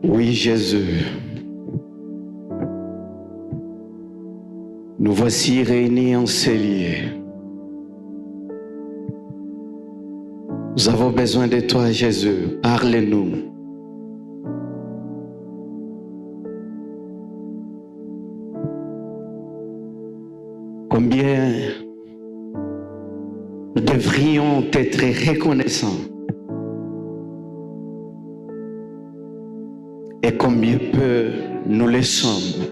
Oui, Jésus. Nous voici réunis en ces lieux. Nous avons besoin de toi, Jésus. Parle-nous. Combien nous devrions être reconnaissants et combien peu nous le sommes.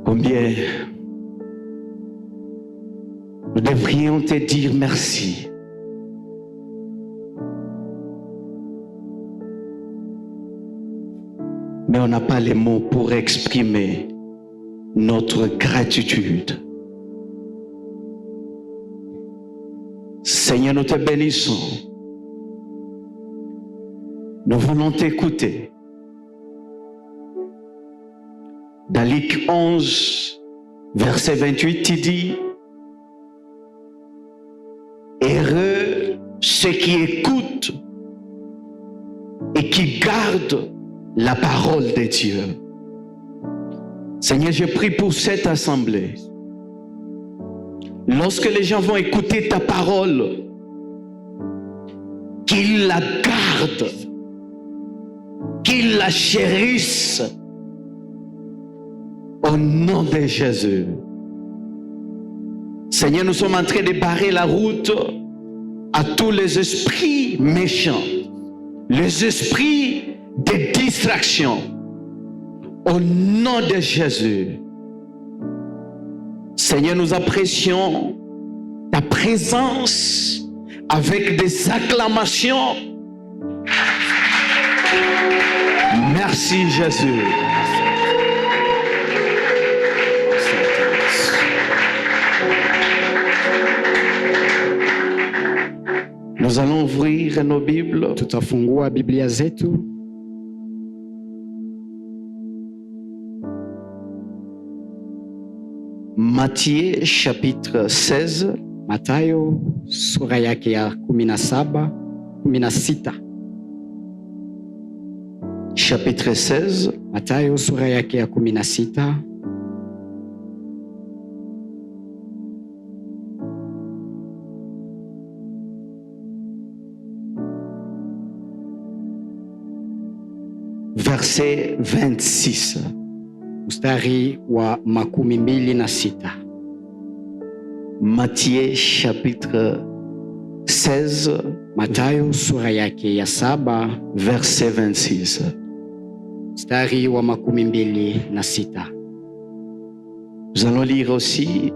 Combien nous devrions te dire merci. Mais on n'a pas les mots pour exprimer notre gratitude. Seigneur, nous te bénissons. Nous voulons t'écouter. Dans Luc 11, verset 28, tu dis: heureux ceux qui écoutent et qui gardent la parole de Dieu. Seigneur, je prie pour cette assemblée. Lorsque les gens vont écouter ta parole, qu'ils la gardent, qu'ils la chérissent au nom de Jésus. Seigneur, nous sommes en train de barrer la route à tous les esprits méchants, les esprits de distraction. Au nom de Jésus. Seigneur, nous apprécions ta présence avec des acclamations. Merci Jésus. Nous allons ouvrir nos Bibles. Tutafungua Biblia zetu Matthieu chapitre 16. Mathayo sura yake ya 17, 16. Chapitre 16. Mathayo sura yake ya 16. Verset 26. Mstari wa 26. Matthieu chapitre 16. Mathayo sura yake ya 7, verset 26. Mstari wa 26. Nous allons lire aussi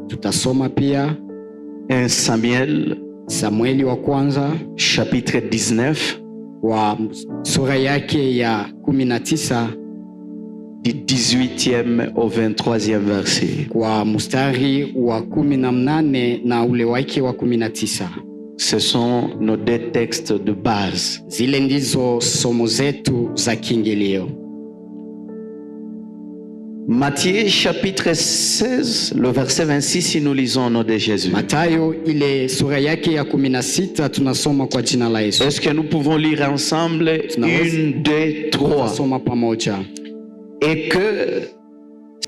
tutasoma pia 1 Samueli wa kwanza chapitre 19 wa sura yake ya 19 du 18e au 23e verset. Kwa mstari wa 18 na ule wake wa 19. Ce sont nos deux textes de base. Zile ndizo somo zetu za kiingilio. Matthieu chapitre 16, le verset 26, si nous lisons au nom de Jésus. Mathayo ile sura yake ya 16 tunasoma kwa jina la Yesu. Est-ce que nous pouvons lire ensemble? 1, 2, 3. Tunasoma pamoja. Et que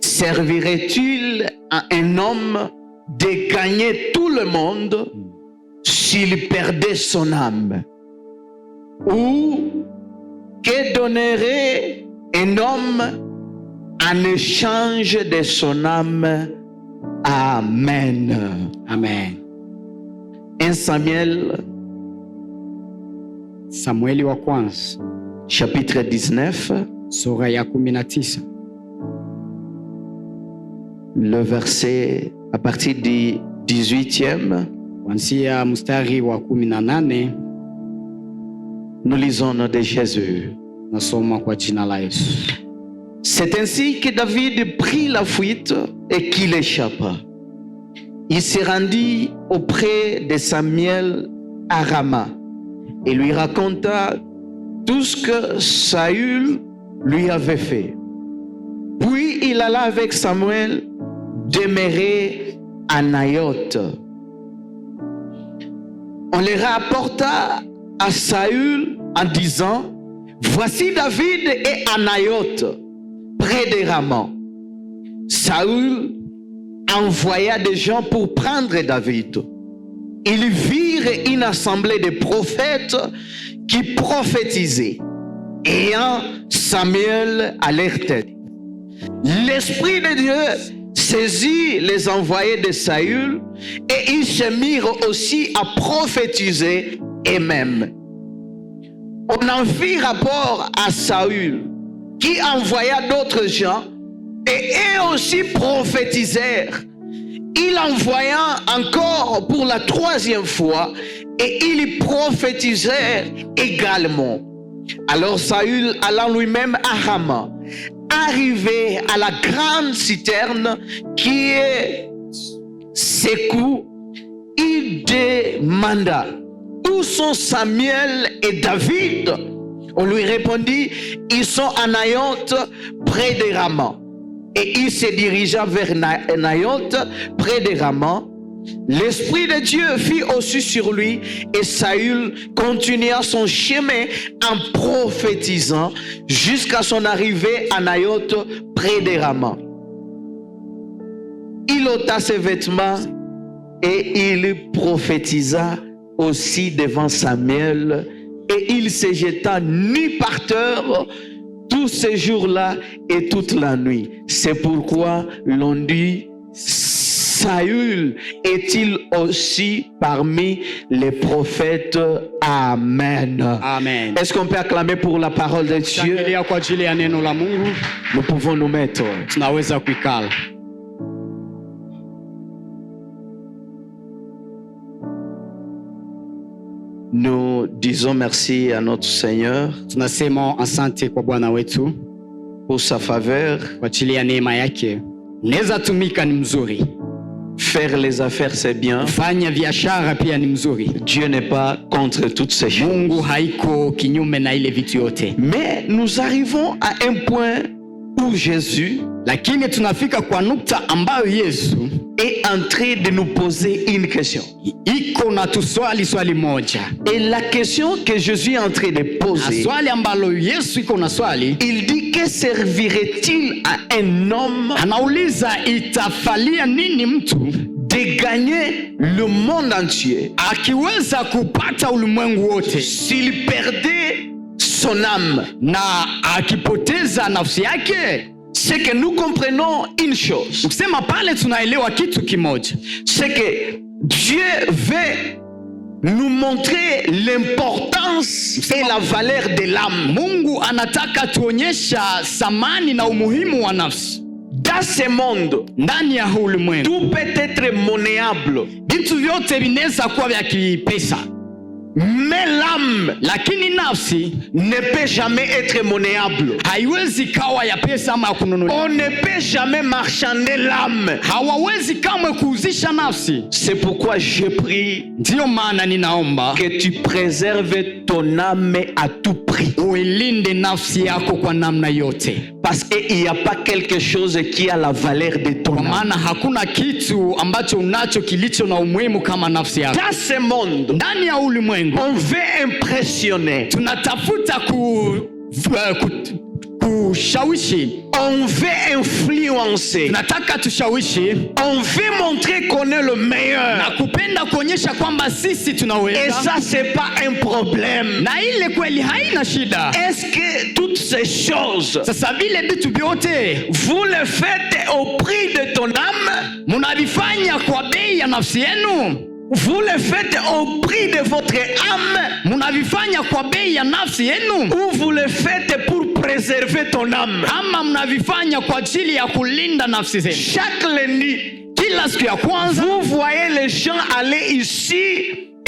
servirait-il à un homme de gagner tout le monde s'il perdait son âme? Ou que donnerait un homme en échange de son âme? Amen. Amen. 1 Samueli wa kwanza chapitre 19 sura ya 19. Le verset à partir du 18e. Kuanzia mstari wa 18. Nous lisons au nom de Jésus. Nasoma kwa jina la Yesu. C'est ainsi que David prit la fuite et qu'il échappa. Il se rendit auprès de Samuel à Rama et lui raconta tout ce que Saül lui avait fait. Puis il alla avec Samuel demeurer à Naïoth. on les rapporta à Saül en disant, voici David et Anaïoth près de Rama. Saül envoya des gens pour prendre David. Ils virent une assemblée de prophètes qui prophétisaient, ayant Samuel à leur tête. L'Esprit de Dieu saisit les envoyés de Saül et ils se mirent aussi à prophétiser eux-mêmes. On en fit rapport à Saül, qui envoya d'autres gens et eux aussi prophétisèrent. Il envoya encore pour la 3e fois et ils prophétisèrent également. Alors Saül alla lui-même à Rama. Arrivé à la grande citerne qui est Sékou, il demanda, où sont Samuel et David? On lui répondit, ils sont à Naïoth près de Rama. Et il se dirigea vers Naïoth près de Rama. L'Esprit de Dieu fut aussi sur lui et Saül continua son chemin en prophétisant jusqu'à son arrivée à Naïoth près de Rama. Il ôta ses vêtements et il prophétisa aussi devant Samuel et il se jeta nu par terre tous ces jours-là et toute la nuit. C'est pourquoi l'on dit, Saül est-il aussi parmi les prophètes? Amen. Amen. Est-ce qu'on peut acclamer pour la parole de Dieu? Shangilia kwa ajili ya neno la Mungu. Nous pouvons nous mettre. Tunaweza kuikala. Nous disons merci à notre Seigneur Tunasema asante kwa Bwana wetu pour sa faveur. kwa ajili ya neema yake. Neza tumika ni mzuri. Faire les affaires, c'est bien. Fanya biashara pia ni mzuri. Dieu n'est pas contre toutes ces choses. Mungu haiko kinyume na ile vitu yote. Mais nous arrivons à un point où Jésus Lakini tunafika kwa nukta ambayo Yesu est en train de nous poser une question. iko na tuswali swali moja. Et la question que Jésus est en train de Na poser, swali ambalo Yesu iko na swali, il dit, que servirait-il à un homme anauliza itafalia nini mtu de gagner le monde entier akiweza kupata ulimwengu wote s'il perdait son âme? na akipoteza nafsi yake? C'est que nous comprenons une chose, Ukisema pale tunaelewa kitu kimoja, c'est que Dieu veut nous montrer l'importance et la valeur de l'âme. Mungu anataka tuonyesha thamani na umuhimu wa nafsi. Dans ce monde, Ndani ya huu ulimwengu tout peut être monnaieable, vitu vyote vinaweza kuwa vya kipesa, mais l'âme lakini nafsi ne peut jamais être monnaieable. haiwezi kawa ya pesa ama ya kununulia. On ne peut jamais marchander l'âme. Hawawezi kamwe kuuzisha nafsi. C'est pourquoi je prie Ndiyo maana ninaomba que tu préserves ton âme à tout prix. uilinde nafsi yako kwa namna yote, Parce qu'il n'y a pas quelque chose qui a la valeur de ton kwa âme. maana hakuna kitu ambacho unacho kilicho na umuhimu kama nafsi yako. Dans ce monde, Ndani ya ulimwengu on veut impressionner, tunatafuta kushawishi, on veut influencer, tunataka tushawishi on veut montrer qu'on est le na meilleur. kupenda kuonyesha kwamba sisi Et tunaweza, ça, c'est pas un problème. na ile kweli haina shida. Est-ce que toutes ces choses, Sasa vile vitu vyote vous le faites au prix de ton âme? munavifanya kwa bei ya nafsi yenu? Vous le faites au prix de votre âme? Munavifanya kwa bei ya nafsi yenu, Ou vous le faites pour préserver ton âme? ama mnavifanya kwa ajili ya kulinda nafsi zenu? Chaque lundi, Kila siku ya kwanza vous voyez les gens aller ici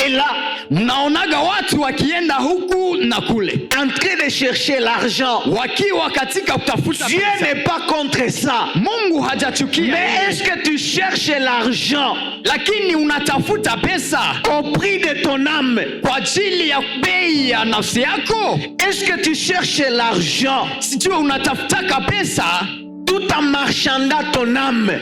et là, mnaonaga watu wakienda huku na kule, en train de chercher l'argent. wakiwa katika kutafuta Dieu pesa. n'est pas contre ça. Mungu hajachukia, Mais est-ce que tu cherches l'argent lakini unatafuta pesa au prix de ton âme? kwa ajili ya bei ya nafsi yako? Est-ce que tu cherches l'argent Sijua unatafutaka pesa tout en marchandant ton âme?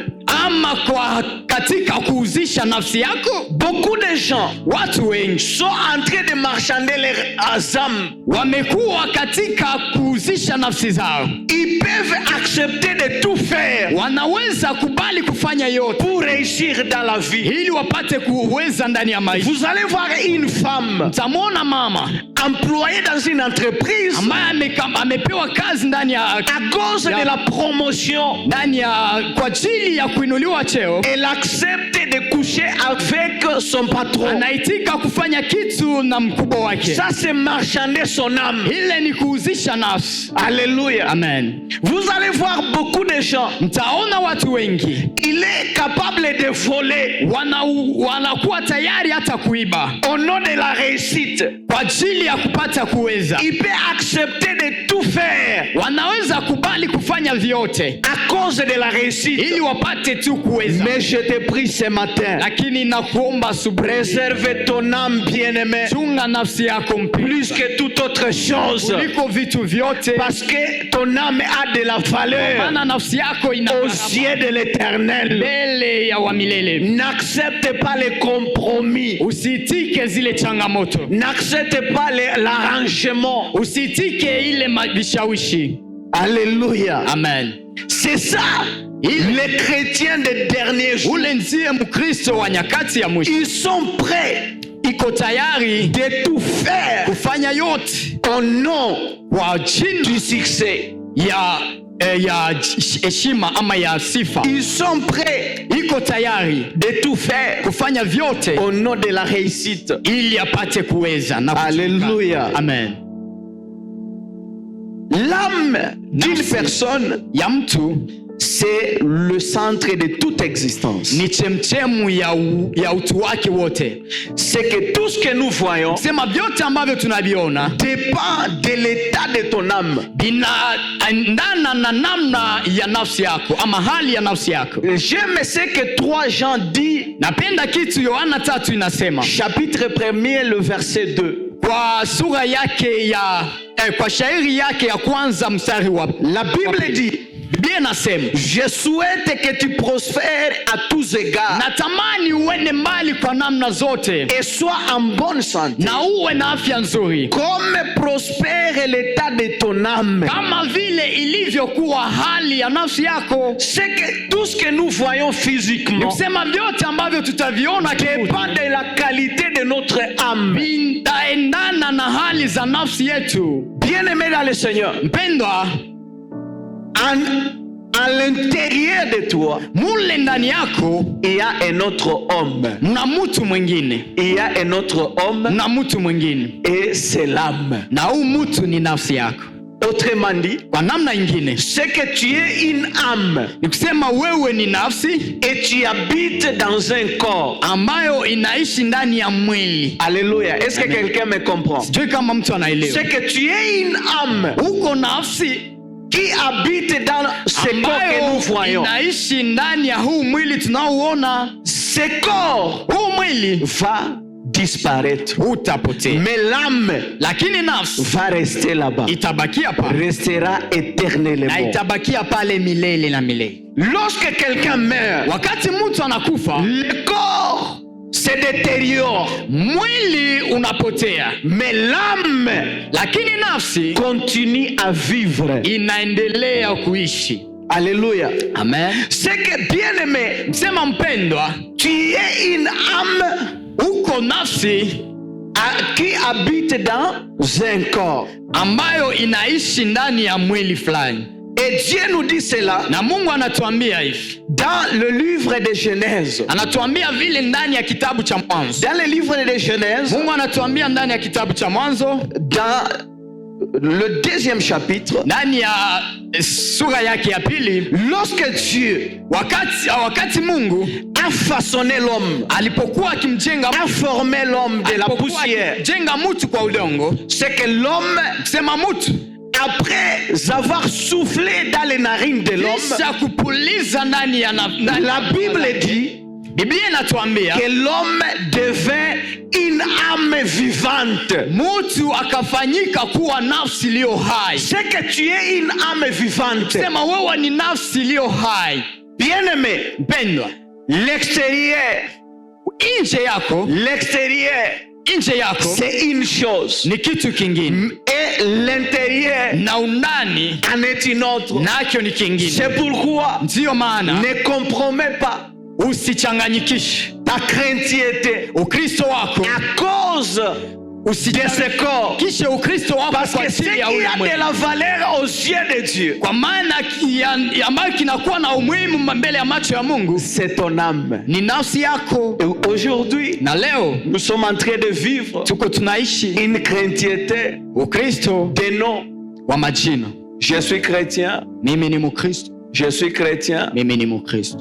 ama kwa katika kuuzisha nafsi yako? Beaucoup de gens Watu wengi sont en train de marchander leurs âmes. wamekuwa katika kuuzisha nafsi zao. Ils peuvent accepter de tout faire Wanaweza kubali kufanya yote pour réussir dans la vie. ili wapate kuweza ndani ya maisha. Vous allez voir une femme Mtamwona mama employée dans une entreprise ambaye amepewa kazi ndani ya à cause de la promotion. kwa ajili ya kuinuliwa cheo. Elle accepte de coucher avec son patron. Anaitika kufanya kitu na mkubwa wake. Ça c'est marchander son âme. Ile ni kuuzisha nafsi. Alléluia. Amen. Vous allez voir beaucoup de gens. Mtaona watu wengi. Il est capable de voler. Wanakuwa tayari hata kuiba. Au nom de la réussite. Kwa ajili ya kupata kuweza. Il peut accepter de tout faire. Wanaweza kubali kufanya vyote. À cause de la réussite. Ili wapate tu kuweza. Mais je te prie ce matin. Lakini nakuomba asubuhi. Préserve ton âme bien-aimée. Chunga nafsi yako mpendwa. Plus que toute autre chose. Kuliko vitu vyote. Parce que ton âme a de la valeur. Maana nafsi yako ina aux yeux de l'Éternel. mbele ya wa milele. N'accepte pas les compromis. Usitike zile changamoto. N'accepte pas l'arrangement. Usitike ile vishawishi. Alléluia. Amen. C'est ça. Les chrétiens des derniers jours. Ule ndiye Mkristo wa nyakati ya mwisho. Ils sont prêts. Iko tayari de tout faire. Kufanya yote. Au nom kwa jina du succès. Ya heshima ama ya sifa. Ils sont prêts. Iko tayari de tout faire. Kufanya vyote. Au nom de la réussite. Ili apate kuweza na kuchunga. Alléluia. Amen. L'âme d'une personne, ya mtu, c'est le centre de toute existence. Ni chemchemu ya utu wake wote. C'est que tout ce que nous voyons sema vyote ambavyo tunaviona dépend de l'état de ton âme. Binaendana na namna ya nafsi yako ama hali ya nafsi yako. J'aime ce que 3 Jean dit. Napenda kitu Yohana 3 inasema. Chapitre 1er le verset 2. Kwa sura yake ya kwa shairi yake ya kwanza mstari wa. La Bible dit. Biblia nasema, je souhaite que tu prospères à tous égards. Natamani uende mbali kwa namna zote. Et sois en bonne santé. Na uwe na afya nzuri. Comme prospère l'état de ton âme. Kama vile ilivyokuwa hali ya nafsi yako. C'est que tout ce que nous voyons physiquement. Nikusema vyote ambavyo tutaviona dépend de la qualité de notre âme. Binaendana na hali za nafsi yetu. Bien-aimé dans le Seigneur. Mpendwa, à l'intérieur de toi, mule ndani yako, il y a un autre homme. Mna mtu mwingine. Il y a un autre homme. Mna mtu mwingine. Et c'est l'âme. Na huyu mtu ni nafsi yako. Autrement dit, kwa namna ingine, c'est que tu es une âme. Nikusema wewe ni nafsi. Et tu habites dans un corps. Ambayo inaishi ndani ya mwili. Alléluia. Est-ce que quelqu'un me comprend? Sijui kama mtu anaelewa. C'est que tu es une âme. Uko nafsi qui habite dans ce corps que nous voyons. Inaishi ndani ya huu mwili tunaouona. Ce corps huu mwili va disparaître. Utapotea. Mais l'âme lakini nafsi va rester là-bas. Itabakia pale. Restera éternellement. Na itabakia pale milele na milele. Lorsque quelqu'un meurt, wakati mtu anakufa, le corps se détériore. Mwili unapotea. Mais l'âme, lakini nafsi, continue à vivre. Inaendelea kuishi. Alléluia. Amen. C'est que bien-aimé, sema mpendwa, tu es une âme. Uko nafsi qui habite dans un corps. Ambayo inaishi ndani ya mwili fulani. Et Dieu nous dit cela. Na Mungu anatuambia hivi. Dans le livre de Genèse. Anatuambia vile ndani ya kitabu cha Mwanzo. Dans le livre de Genèse. Mungu anatuambia ndani ya kitabu cha Mwanzo. Dans le 2e chapitre. Ndani ya sura yake ya pili. Lorsque Dieu, wakati Mungu a façonné l'homme, alipokuwa akimjenga, a formé l'homme de la poussière, jenga mtu kwa udongo, c'est que l'homme, sema mtu, après avoir soufflé dans les narines de l'homme, la Bible dit que l'homme devint une âme vivante. Mtu akafanyika kuwa nafsi iliyo hai. C'est que tu es une âme vivante. Sema wewe ni nafsi iliyo hai. Bien-aimé, mpendwa, L'extérieur, nje yako, c'est une chose. ni kitu kingine, Et l'intérieur na undani en est une autre. nacho ni kingine. C'est pourquoi Ndiyo maana ne compromets pas usichanganyikishe ta chrétienté Ukristo wako, à cause de ce corps. kishe Ukristo wako Parce kwa que ce qui ajili ya a de ulimwengu, la valeur aux yeux de Dieu, kwa maana ambayo kinakuwa na umuhimu mbele ya macho ya Mungu c'est ton âme. ni nafsi yako. Et aujourd'hui, Na leo nous sommes en train de vivre tuko tunaishi une chrétienté Ukristo de nom. wa majina. Je suis chrétien, Mimi ni Mkristo, je suis chrétien. mimi ni Mkristo.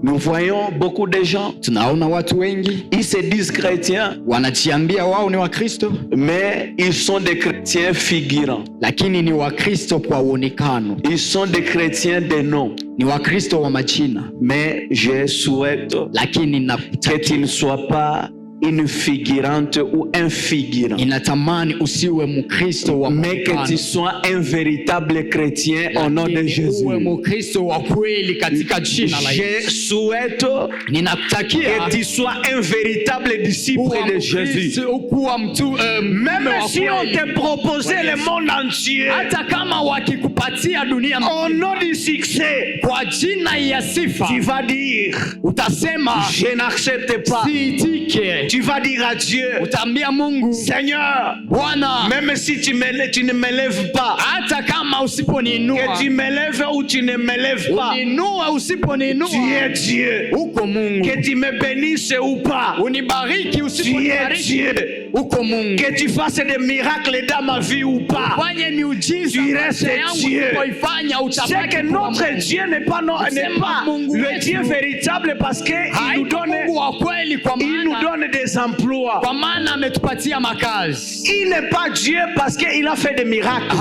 Nous voyons beaucoup de gens, Tunaona watu wengi ils se disent chrétiens, wanajiambia wao ni Wakristo, mais ils sont des chrétiens figurants. lakini ni Wakristo kwa uonekano, Ils sont des chrétiens de nom. ni Wakristo wa majina, Mais je souhaite lakini que tu ne sois pas une figurante ou un figurant, inatamani usiwe Mkristo wa mais que tu muonekano, sois un véritable chrétien au nom de lakini Jésus. uwe Mkristo wa kweli katika jina la Je Yesu. souhaite Ninakutakia que tu sois un véritable disciple kuwa de Jésus. Mkristo, kuwa mtu Même wa si on kweli. te proposait le monde entier, Hata kama wakikupatia dunia au nom du succès, kwa jina ya sifa, tu vas dire, utasema je n'accepte pas. siitike. Tu vas dire à Dieu, Utaambia Mungu, Seigneur, Bwana, même si tu ne me lèves pas, hata kama que usiponiinua, tu me lèves ou tu ne me lèves pas, uninua usiponiinua, tu es Dieu. uko Mungu. Que tu me bénisses ou pas, Unibariki tu es usiponibariki, Dieu. uko Mungu. Que tu fasses des miracles dans ma vie ou pas, Fanye miujiza tu restes maisha yangu Dieu. ulipoifanya, c'est utabaki que kuwa notre Mungu. Dieu n'est pas le Dieu véritable parce qu'il nous Haiko donne, Mungu wa kweli kwa il nous maana donne des emplois. kwa maana ametupatia makazi. Il n'est pas Dieu parce qu'il a fait des miracles,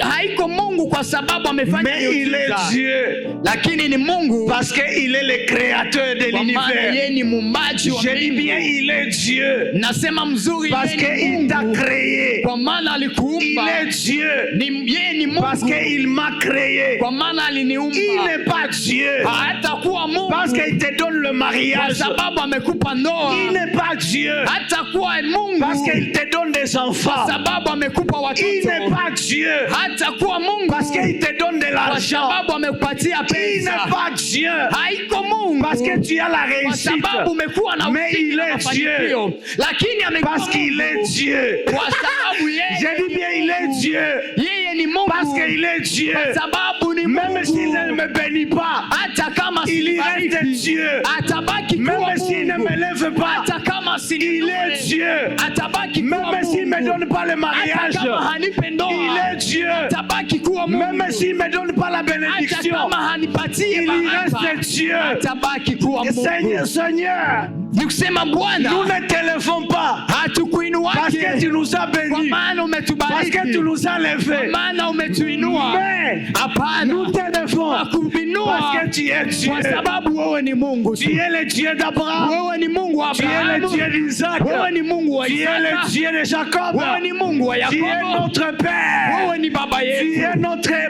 Haiko Mungu kwa sababu amefanya mais il est miujiza, Dieu lakini ni Mungu parce qu'il est le créateur de kwa maana l'univers. yeye ni muumbaji wa Je dis mbingu. bien, il est Dieu Nasema mzuri, parce yeye ni qu'il t'a Mungu créé. kwa maana Il alikuumba. est Dieu Yeye ni parce Mungu qu'il m'a créé. kwa maana Il aliniumba. n'est pas Dieu Hatakuwa Mungu parce qu'il te donne le kwa mariage. sababu amekupa ndoa. Il n'est pas Dieu Hatakuwa Mungu parce qu'il te donne des kwa enfants. sababu amekupa Il n'est watoto. pas Dieu Hatakuwa Mungu parce qu'il te donne de kwa l'argent. sababu amekupatia Il pesa. n'est pas Dieu Haiko Mungu parce que tu as la kwa réussite. sababu umekuwa na Mais ushindi il na est mafanikio, lakini amekuwa Parce qu'il est Mungu Dieu. kwa sababu Je yeye dis bien, il est Dieu yeye ni Mungu parce qu'il est Dieu. kwa sababu ni Même s'il ne Mungu. me bénit pas, Hata kama il y reste sibariki, Dieu. atabaki kuwa Même s'il ne Mungu. me lève pas, Hata kama il est sininue, Dieu. atabaki kuwa Même s'il ne me Mungu. donne pas le Hata mariage, kama hanipe ndoa, il est Dieu. atabaki kuwa Mungu. Même s'il ne me donne pas la Hata bénédiction, kama hanipatie il y baraka, reste Dieu. atabaki kuwa Seigneur, Mungu. Seigneur, Ni kusema nous Bwana, ne t'élevons pas parce que hatukuinuake tu nous as kwa bénis, maana parce umetubariki, que tu nous as kwa levés. maana umetuinua. Mais Hapana, nous t'élevons nakuinua parce que tu es Dieu. kwa sababu wewe ni Mungu. Tu es le Dieu d'Abraham. Wewe ni Mungu wa Tu es le Abrahamu, Dieu d'Isaac. wewe ni Mungu wa Tu es Isaka, le Dieu de Jacob. wewe ni Mungu wa Tu es Yakobo, notre Père. wewe ni baba Tu yetu, es notre wewe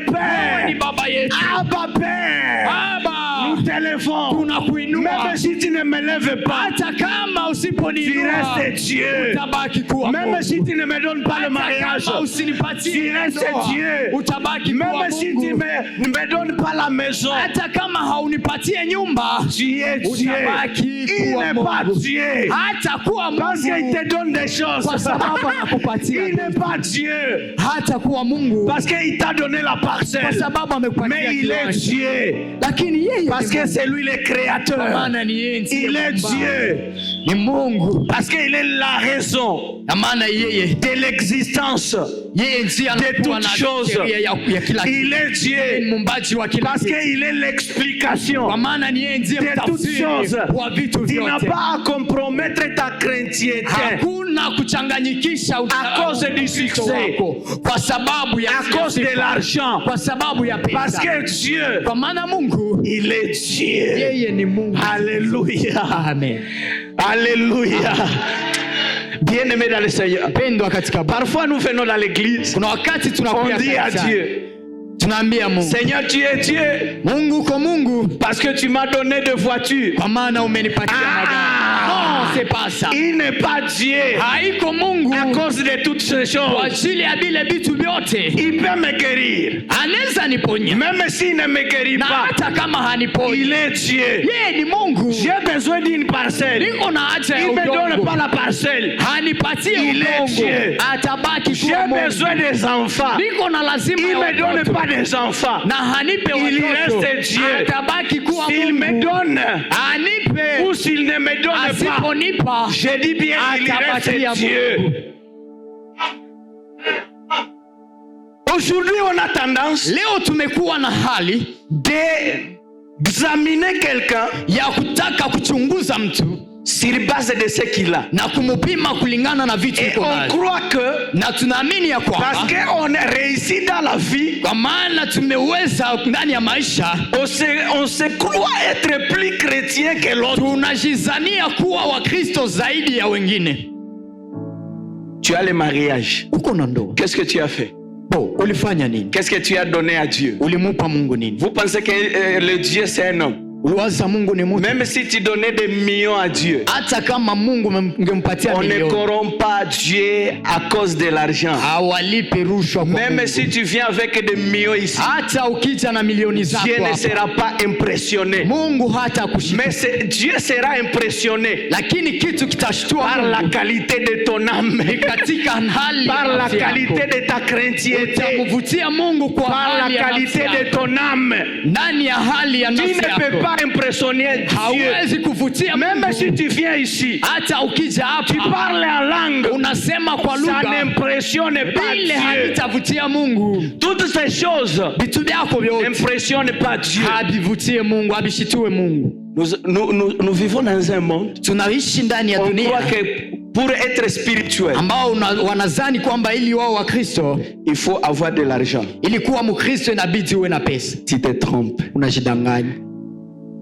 ni Père. baba yetu. Abba Père. Baba, Nous t'élevons. tunakuinua. Même si tu ne me lèves pas, Hata kama tu usiponiinua, restes Dieu. utabaki kuwa Même Mungu. si tu ne me donnes pas le Hata mariage, kama usinipatie tu restes ndoa, Dieu. utabaki kuwa même si tu Mungu. ne me donnes pas la maison, Hata kama haunipatie nyumba, tu es Dieu. utabaki Il kuwa n'est pas Mungu. Dieu. Hata kuwa Parce qu'il Mungu te donne des choses. kwa sababu anakupatia. Il n'est pas Dieu. Hata kuwa Mungu Parce qu'il t'a donné la kwa parcelle. sababu amekupatia Mais il est kiwanja. Dieu. Lakini yeye Parce ni que Mungu. c'est lui le Kwa créateur. maana ni yeye ndiye Il est muumbaji. Dieu. Ni Mungu. Parce qu'il est la raison Na maana yeye de l'existence. yeye ndiye anakuwa na toutes choses. sheria ya kila kitu. Il est Yeye ni Dieu. muumbaji wa kila Parce kitu. qu'il est l'explication Kwa maana ni yeye ndiye de toutes mtafsiri choses. wa vitu Tu n'as vyote. pas à compromettre ta chrétienté Hakuna kuchanganyikisha à cause du Ukristo succès, wako kwa sababu ya à cause de sifa, l'argent. kwa sababu ya Parce pesa. que Dieu, Kwa maana Mungu il est Dieu. yeye ni Mungu. Alléluia. Amen. Alléluia. Bien-aimés dans le Seigneur. Pendwa katika Bwana. Parfois nous venons dans l'église, Kuna wakati on tunakuja dit à kanisani, Dieu, tunaambia Mungu, Seigneur, tu es Dieu Mungu uko Mungu parce que tu m'as donné de voitures. kwa maana umenipatia magari. Non, c'est pas ça. Il n'est pas Dieu Haiko Mungu à cause de toutes ces kwa choses. ajili ya vile vitu vyote. Il peut me guérir. Anaweza niponya. Même s'il ne me guérit Na pas, hata kama haniponi. il est Dieu. Yeye ni Mungu. J'ai besoin d'une parcelle. Niko na haja ya Il ne me donne udongo. pas la parcelle. Hanipatie Il est udongo. Dieu. Atabaki J'ai kuwa Mungu. besoin des enfants. Niko na lazima Il ya ne me donne watoto. pas des enfants. Na hanipe Il watoto. reste Dieu. Atabaki kuwa S'il me Mungu. donne Anipe. ou s'il ne me donne pas, Asiponipa. je dis bien, il Atabakia reste Dieu. Mungu. Aujourd'hui, on a tendance Leo tumekuwa na hali d'examiner quelqu'un ya kutaka kuchunguza mtu sur base de ce qu'il a. na kumupima kulingana na vitu Et iko on nazo. croit que Na tunaamini ya parce kwamba qu'on a réussi dans la vie, kwa maana tumeweza ndani ya maisha, on se croit être plus chrétien que l'autre. tunajizania kuwa Wakristo zaidi ya wengine. Tu as le mariage. Uko na ndoa, Qu'est-ce que tu as fait? ulifanya nini? Qu'est-ce que tu as donné à Dieu? Ulimupa Mungu nini? Vous pensez que le Dieu c'est un homme? Uliwaza Mungu ni mtu? Même si tu donnais des millions à Dieu, Hata kama Mungu ungempatia on ne milioni, corrompt pas Dieu à cause de l'argent. hawalipi rushwa kwa Même Mungu. si tu viens avec des millions ici, Hata ukija na milioni zako Dieu ne hapa, sera pas impressionné. Mungu hata kushika. Mais Dieu sera impressionné Lakini kitu kitashtua par la Mungu qualité de ton âme, ni katika hali par la ya nafsi qualité yako. de ta chrétienté, Utamvutia Mungu kwa par hali la ya qualité nafsi de yako. ton âme. Ndani ya hali ya Tu nafsi ne peux yako pas impressionner Dieu. hauwezi kuvutia Même Mungu. si tu viens ici, Hata ukija tu hapa parles en langue, unasema kwa ça lugha, n'impressionne pas vile Dieu. havitavutia Mungu. Toutes ces choses Vitu vyako vyote n'impressionnent pas Dieu. havivutie Mungu, havishitue Mungu. Nous vivons dans un monde, Tunaishi ndani ya on dunia croit que pour être spirituel, ambao wanazani kwamba ili wao wa Kristo, il faut avoir de l'argent. ili kuwa Mkristo inabidi uwe na pesa. Tu te trompes. Unajidanganya.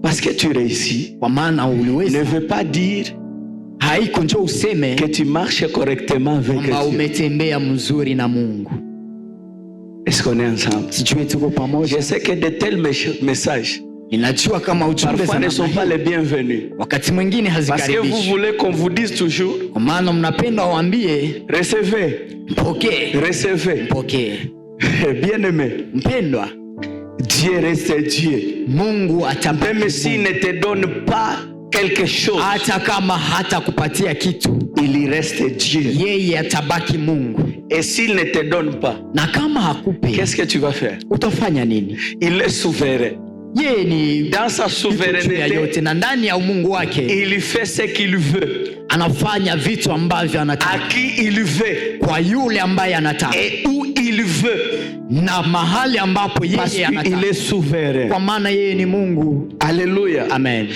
Parce que tu réussis Kwa maana ne uliweza, veut pas dire haiko njoo useme que tu marches correctement avec kwamba Dieu. umetembea mzuri na Mungu. Est-ce qu'on est ensemble? Sijui tuko pamoja. Je sais que de tels messages Ninajua kama ujumbe parfois ne za sont namna pas hii les bienvenus. wakati mwingine Parce que vous hazikaribishi, voulez qu'on vous dise toujours, kwa maana mnapenda waambie recevez, mpokee, recevez. mpokee. Bien-aimé, Mpendwa, Dieu reste Dieu. Mungu Même atabaki s'il Mungu. ne te donne pas quelque chose, Hata kama hata kupatia kitu, il reste Dieu. yeye atabaki Mungu. Et s'il ne te donne pas, Na kama hakupi, qu'est-ce que tu vas faire? utafanya nini? Il est souverain. Yeye ni Dans sa juu ya souveraineté, yote, na ndani ya umungu wake il fait ce qu'il veut, anafanya vitu ambavyo à anataka qui il veut kwa yule ambaye anataka et où il veut, na mahali ambapo parce yeye qu'il anataka, est souverain. kwa maana yeye ni Mungu. Alléluia. Amen.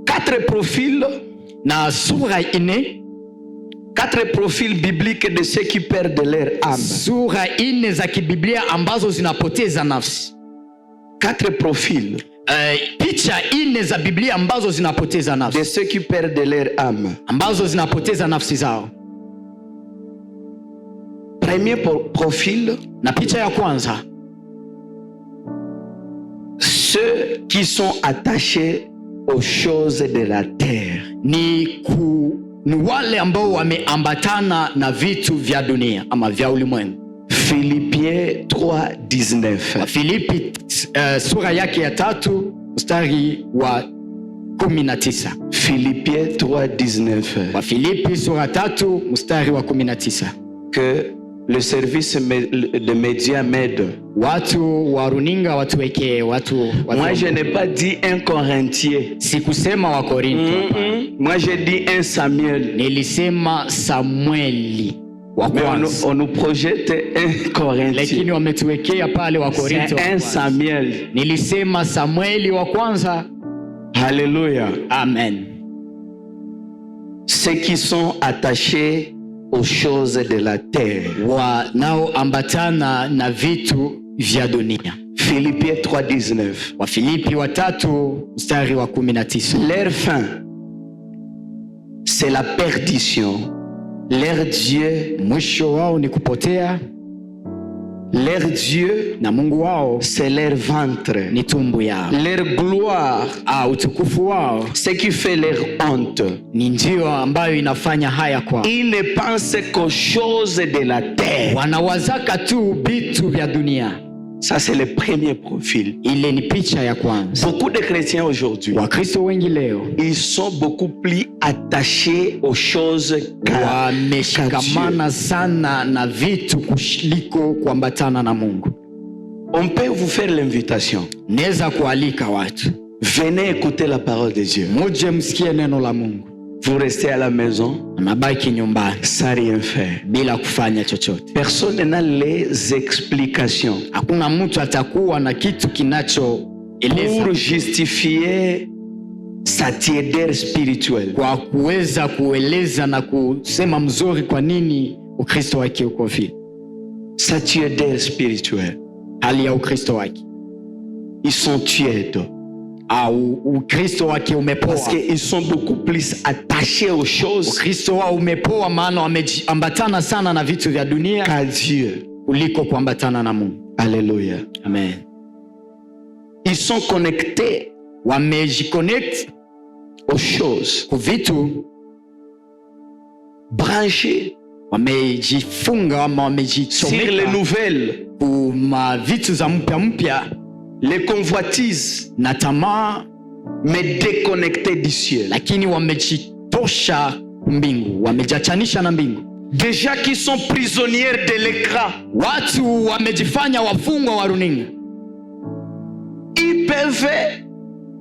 4 profils, Na sura ine, 4 profils bibliques de ceux qui perdent leur âme. sura ine za kibiblia ambazo zinapoteza nafsi. 4 profils Picha ine za Biblia ambazo zinapoteza de nafsi, ceux qui perdent leur âme. ambazo zinapoteza nafsi zao. Premier profil, Na picha ya kwanza, ceux qui sont attachés aux choses de la terre. ni wale ambao wameambatana na vitu vya dunia ama vya ulimwengu. Philippiens 3:19. Filipi sura yake ya 3 mstari wa 19. Philippiens 3:19. Wa Filipi sura 3 mstari wa 19. Que le service de médias m'aide. Watu wa runinga watuwekee Moi je n'ai pas dit un Corinthien. Sikusema wa Korinto. Moi j'ai dit un Samuel. Nilisema Samueli wa Mais kwanza. on nous projette un Corinthien. Lakini wametuwekea pale wa Korinto. C'est un Samuel. Nilisema Samueli wa kwanza. Alléluia. Amen. Ceux qui sont attachés aux choses de la terre. Wanaoambatana na vitu vya dunia. Philippiens 3:19. Wa Filipi wa 3 mstari wa 19. Leur fin, c'est la perdition. Leur Dieu, Mwisho wao ni kupotea. Leur Dieu, na Mungu wao c'est leur ventre. ni tumbo yao. Leur gloire, Utukufu wao ce qui fait leur honte. ni ndio ambayo inafanya haya kwao. Ils ne pensent qu'aux choses de la terre. Wanawazaka tu vitu vya dunia. Ça, c'est le premier profil. Ile ni picha ya kwanza. Beaucoup de chrétiens aujourd'hui, Wakristo wengi leo ils sont beaucoup plus attachés aux choses qu'à Dieu. wameshikamana sana na vitu kuliko kuambatana na Mungu. On peut vous faire l'invitation. Neza kualika watu, Venez écouter la parole de Dieu. muje msikie neno la Mungu. Vous restez à la maison Mnabaki nyumbani sans rien faire. bila kufanya chochote. Personne n'a les explications Hakuna mtu atakuwa na kitu kinachoeleza pour justifier sa tiédeur spirituelle. kwa kuweza kueleza na kusema mzuri kwa nini Ukristo wake uko vile. Sa tiédeur spirituelle. Hali ya Ukristo wake Ils sont tièdes au Ukristo wake umepoa. parce qu'ils sont beaucoup plus attachés aux choses Ukristo wao umepoa maana wameambatana sana na vitu vya dunia qu'à Dieu. kuliko kuambatana na Mungu. Alléluia. Amen. Ils sont connectés Wamejiconnect aux choses, kwa vitu, branchés wamejifunga ama sur wamejichomeka les nouvelles, kuma vitu za mpya les convoitises, na tamaa, mais déconnectés du ciel. lakini wamejitosha mbingu, wamejachanisha na mbingu. Déjà qui sont prisonniers de l'écran, Watu wamejifanya wafungwa wa runinga. ils peuvent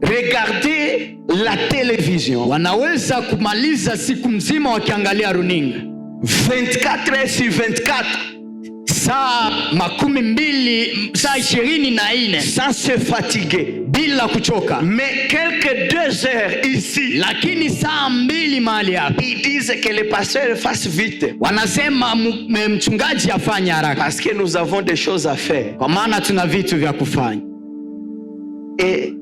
regarder la télévision Wanaweza kumaliza siku mzima wakiangalia runinga 24 heures sur 24 saa 24 sans se fatiguer. bila kuchoka, Mais quelques 2 heures ici, lakini saa 2 mahali hapa ils disent que le pasteur fasse vite wanasema mchungaji afanye haraka parce que nous avons des choses à faire. kwa maana tuna vitu vya kufanya. Et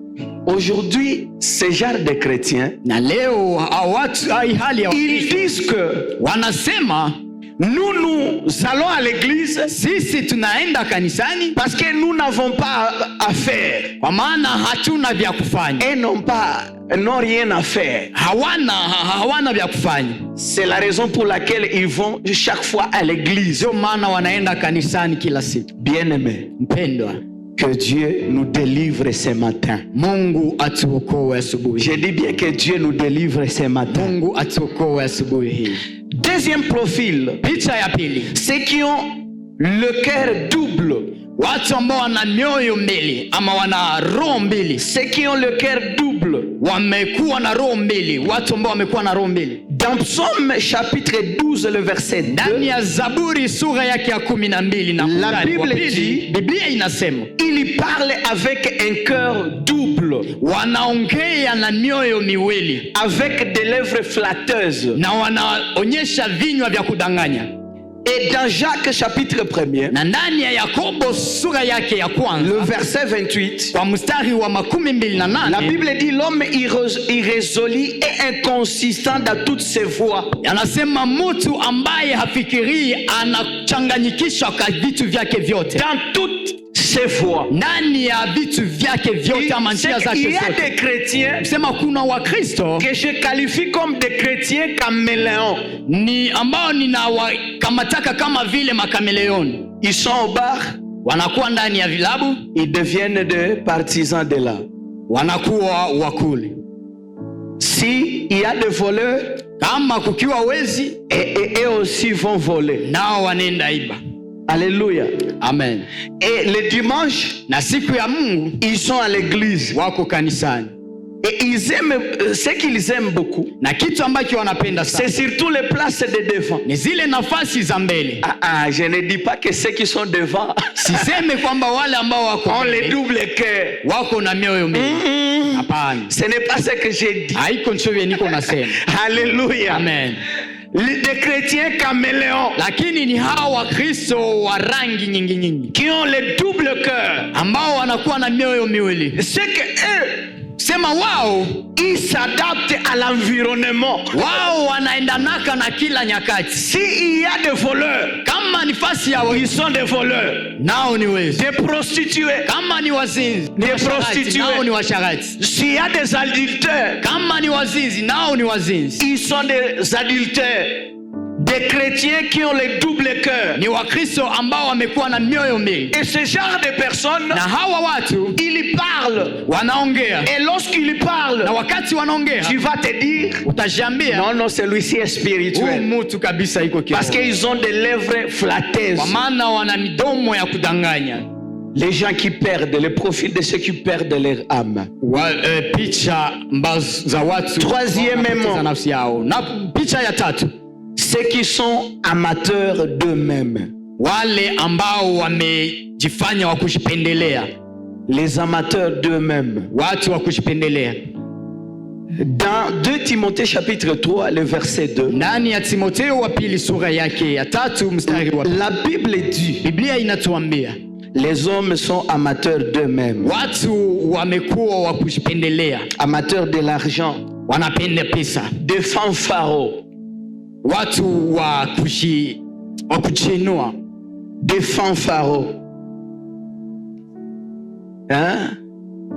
aujourd'hui, ce genre de chrétiens, Na leo watu hali ya ils disent que wanasema nous allons à l'église sisi tunaenda kanisani parce que nous n'avons pas à faire kwa maana hatuna vya kufanya. et n'ont rien à faire. Hawana vya kufanya, C'est la raison pour laquelle ils vont chaque fois à l'église. ndio maana wanaenda kanisani kila siku. Bien-aimés, Mpendwa, que Dieu nous délivre ce matin. Mungu atuokoe asubuhi. Je dis bien que Dieu nous délivre ce matin. Mungu atuokoe asubuhi hii. Deuxième profil, Picha ya pili, ceux qui ont le cœur double. watu ambao wana mioyo mbili ama wana roho mbili. Ceux qui ont le cœur double. Wamekuwa na roho mbili, watu ambao wamekuwa na roho mbili. Dans Psaume chapitre 12 le verset 2, Ndani ya Zaburi sura yake ya 12 na mstari wa pili, Biblia inasema il parle avec un cœur double, wanaongea na mioyo miwili, avec des lèvres flatteuses. na wanaonyesha vinywa vya kudanganya. Et dans Jacques chapitre 1, Na ndani ya Yakobo sura yake ya le kwanza verset 28, kwa mstari wa 28, la Bible dit l'homme irrésolu et inconsistant dans toutes ses voies. anasema mtu ambaye hafikirii anachanganyikishwa kwa vitu vyake vyote. Dans toutes ses voies. Ndani ya vitu vyake vyote ama njia zake Il y a zote. des chrétiens Sema kuna Wakristo que je qualifie comme des chrétiens caméléons. ni ambao ninawakamataka kama vile makameleoni. Ils sont au bar, Wanakuwa ndani ya vilabu, ils deviennent des partisans de là. wanakuwa wakuli. Si il y a des voleurs, Kama kukiwa wezi, et aussi vont voler. nao wanaenda iba. Alléluia. Amen. Et le dimanche, Na siku ya Mungu ils sont à l'église. wako kanisani. Et ils aiment, ce qu'ils aiment beaucoup, Na kitu ambacho wanapenda c'est sana surtout les places de devant. ni zile nafasi za mbele. Je ne dis pas que ceux qui sont devant Siseme kwamba wale ambao wako ont les mbele doubles cœurs. wako na mioyo mbili. Hapana. Ce n'est pas ce que j'ai dit. Haiko nchwe niko nasema. Alléluia. Amen. Des chrétiens caméléons Lakini ni hawa Wakristo wa rangi nyingi qui ont le double cœur. ambao wanakuwa na mioyo miwili. C'est que eux, Sema wao, ils s'adaptent à l'environnement. wao wanaendanaka na kila nyakati. S'il y a des voleurs, Kama ni fasi ya ils sont des voleurs. nao ni wezi. Des prostituées, Kama ni wazinzi, Ni washarati, prostituées. nao ni washarati. s'il y a des adultères, Kama ni wazinzi, nao ni wazinzi. ils sont des adultères. Des chrétiens qui ont le double cœur. Ni Wakristo ambao wamekuwa na mioyo mbili. Et ce genre de personnes, Na hawa watu ils parlent. wanaongea. Et lorsqu'ils parlent, Na wakati wanaongea, tu vas te dire, utajambia non, non, celui-ci est huyu spirituel. mtu kabisa iko Parce kiroho. qu'ils ont des lèvres flatteuses. Kwa maana wana midomo ya kudanganya. Les gens qui perdent, le profil de ceux qui perdent leur âme. Picha ambazo za watu Troisièmement, wanapoteza nafsi yao. Na picha ya tatu, ceux qui sont amateurs d'eux-mêmes. wale ambao wamejifanya wa kujipendelea. Les amateurs d'eux-mêmes. Watu wa kujipendelea. Dans 2 Timothée chapitre 3, le verset 2, Ndani ya Timotheo wa pili sura yake ya 3 mstari wa la Bible dit, Biblia inatuambia les hommes sont amateurs d'eux-mêmes, watu wamekuwa wa kujipendelea, amateurs de l'argent, wanapenda pesa, de fanfaron, watu wa kujinua, de fanfaron. Hein?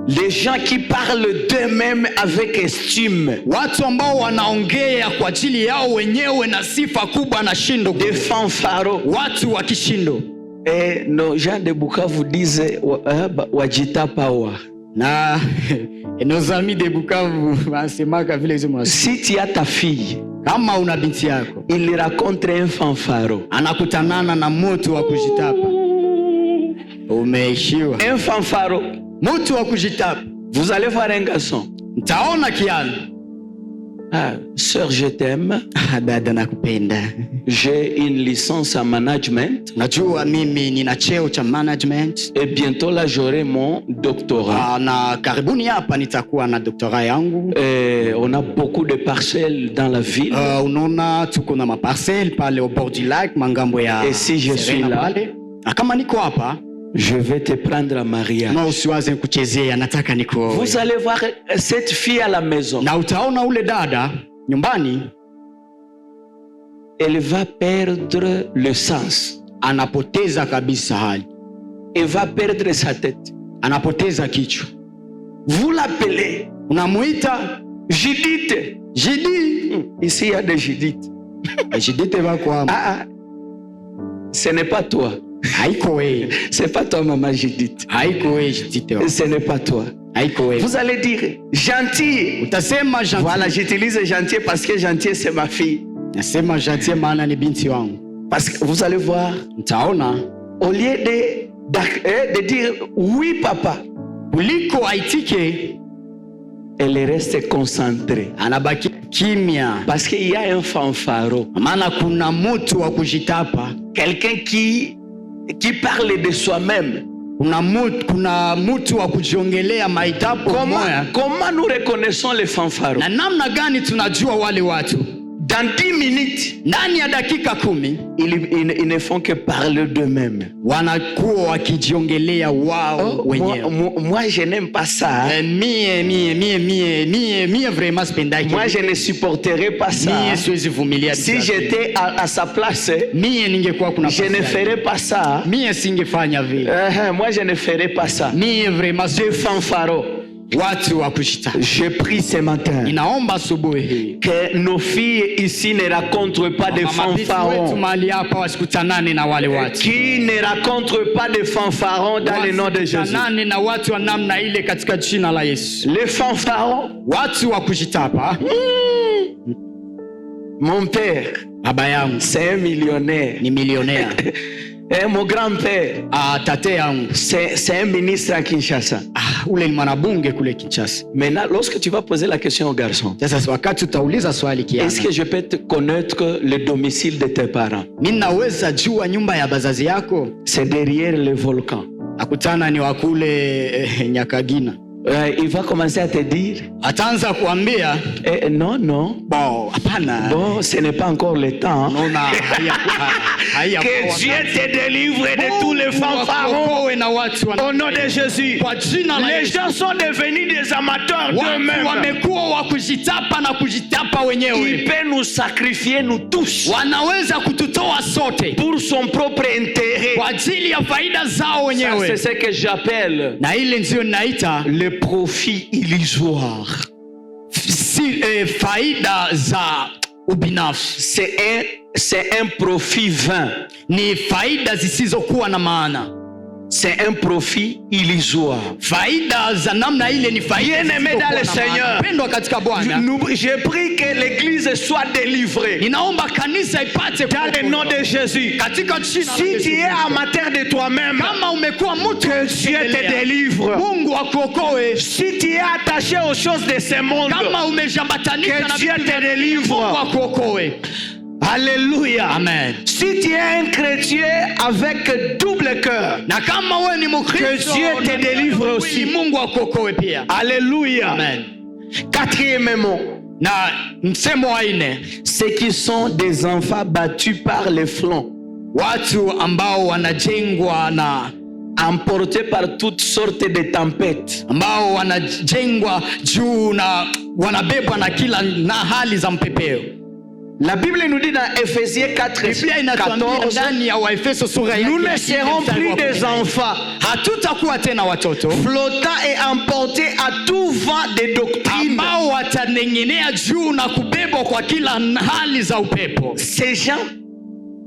Les gens qui parlent d'eux-mêmes avec estime, watu ambao wanaongea kwa ajili yao wenyewe na sifa kubwa na shindo, de fanfaron. watu wa kishindo. Et nos gens de Bukavu disent wajita pawa. Na nos amis de Bukavu wanasemaka vile hizo mwasi. Si tu as ta fille, Kama una binti yako, il rencontre un fanfaron. anakutanana na mtu wa kujitapa, umeishiwa. Un fanfaron. Mtu wa kujitapa, Vous allez voir un garçon. mtaona kiana. Ah, sœur, je t'aime. Dada nakupenda. J'ai une licence en management. Najua mimi nina cheo cha management. Et bientôt là, j'aurai mon doctorat. Na karibuni hapa nitakuwa na doktora yangu. Et on a beaucoup de parcelles dans la ville. Unaona tuko na maparcelle pale au bord du lac, mangambo ya. Et si je suis là, na kama niko hapa, je vais te prendre à mariage. na usiwaze kuchezea, nataka niko. Vous allez voir cette fille à la maison. Na utaona ule dada nyumbani, Elle va perdre le sens. anapoteza kabisa hali. Elle va perdre sa tête. Anapoteza kichwa. Vous l'appelez Unamuita Judith. Jidi. Ici, il y a des Judith. Jidi te va kwa. Ah, ce n'est pas toi. Haiko wewe. C'est pas toi, maman Judith. Haiko wewe Jidi. Ce n'est pas toi. Haiko wewe. Vous allez dire gentil. Utasema gentil. Voilà, j'utilise gentil parce que gentil, c'est ma fille. Nasema gentil maana ni binti wangu. Parce que vous allez voir, Mtaona au lieu de dire oui, papa, kuliko aitike, elle reste concentrée. anabaki kimya. Parce qu'il y a un fanfaron. Maana kuna mtu wa kujitapa. Quelqu'un qui parle de soi-même. Kuna mtu wa kujiongelea maitapo moya. Comment nous reconnaissons les fanfarons? Na namna gani tunajua wale watu? Dans 10 minutes, ndani ya dakika 10 ils ne font que parler d'eux-mêmes. wanakuwa wakijiongelea wao wenyewe. Moi, je n'aime pas ça. Mie vraiment spendaki. Moi, je ne supporterai pas ça. Mie siwezi vumilia. Si j'étais à sa place, mie ningekuwa kuna je ne ferais pas ça. Mie singefanya vile. Moi, je ne ferais pas ça. Mie vraiment Des fanfarons. watu wa kushita. Je prie ce matin Inaomba asubuhi hii que nos filles ici ne rencontrent pas de fanfarons. Mahali hapa wasikutanane na wale watu. Qui ne rencontrent pas de fanfarons dans le nom de Jésus. Wasikutanane na watu wa namna ile katika jina la Yesu. Les fanfarons. Watu wa kujitapa. Mon père, baba yangu, c'est un millionnaire. Ni millionnaire. Et mon grand-père, tate yangu, c'est un ministre à Kinshasa. Ule ni mwanabunge kule Kinshasa. Maintenant, lorsque tu vas poser la question au garçon, sasa wakati utauliza swali kiana, est-ce que je peux te connaître le domicile de tes parents? Ninaweza jua nyumba ya bazazi yako? C'est derrière le volcan. Akutana ni wakule Nyakagina. il va commencer à te dire, ataanza kuambia non, bon, hapana, bon, ce n'est pas encore le temps. naona Que Dieu te délivre de tous les fanfarons. Au nom de Jésus. Les gens sont devenus des amateurs d'eux-mêmes. wamekuwa wa kujitapa na kujitapa wenyewe. Il peut nous sacrifier nous tous Wanaweza kututoa sote pour son propre intérêt. kwa ajili ya faida zao Ça, wenyewe. c'est ce que j'appelle Na ile ndio naita le profit illusoire. faida za ubinafsi. C'est un profit vain. Ni faida zisizokuwa na maana. C'est un profit illusoire. Faida za namna ile ni faida Bien-aimé dans le Seigneur, pendwa katika Bwana. je prie que l'église soit délivrée. Ninaomba kanisa ipate Dans le nom de Jésus. katika jina la Si Yesu tu es Kristo. amateur de toi-même, Kama umekuwa mtu que Dieu te délivre. Mungu akuokoe. Si tu es attaché aux choses de ce monde, Kama umejambatanisha que na Dieu vitu te Mungu délivre. akuokoe. Alléluia. Amen. Si tu es un chrétien avec double cœur, Na kama wewe ni Mkristo, Que Dieu te na délivre wewe aussi. Mungu akuokoe pia. alléluia. Amen. Quatrièmement, Na msemo wa nne, ceux qui sont des enfants battus par les flancs, watu ambao wanajengwa na emportés par toutes sortes de tempêtes. ambao wanajengwa juu na wanabebwa na kila na hali za mpepeo. La Bible nous dit dans Ephésiens 4, Biblia inatuambia 14, ndani ya Waefeso sura ya nous ne 4 serons mstari plus wa des 14. enfants Hatutakuwa tena watoto flottant et emportés à tout vent de doctrine. ambao watanengenea juu na kubebwa kwa kila hali za upepo. Ces gens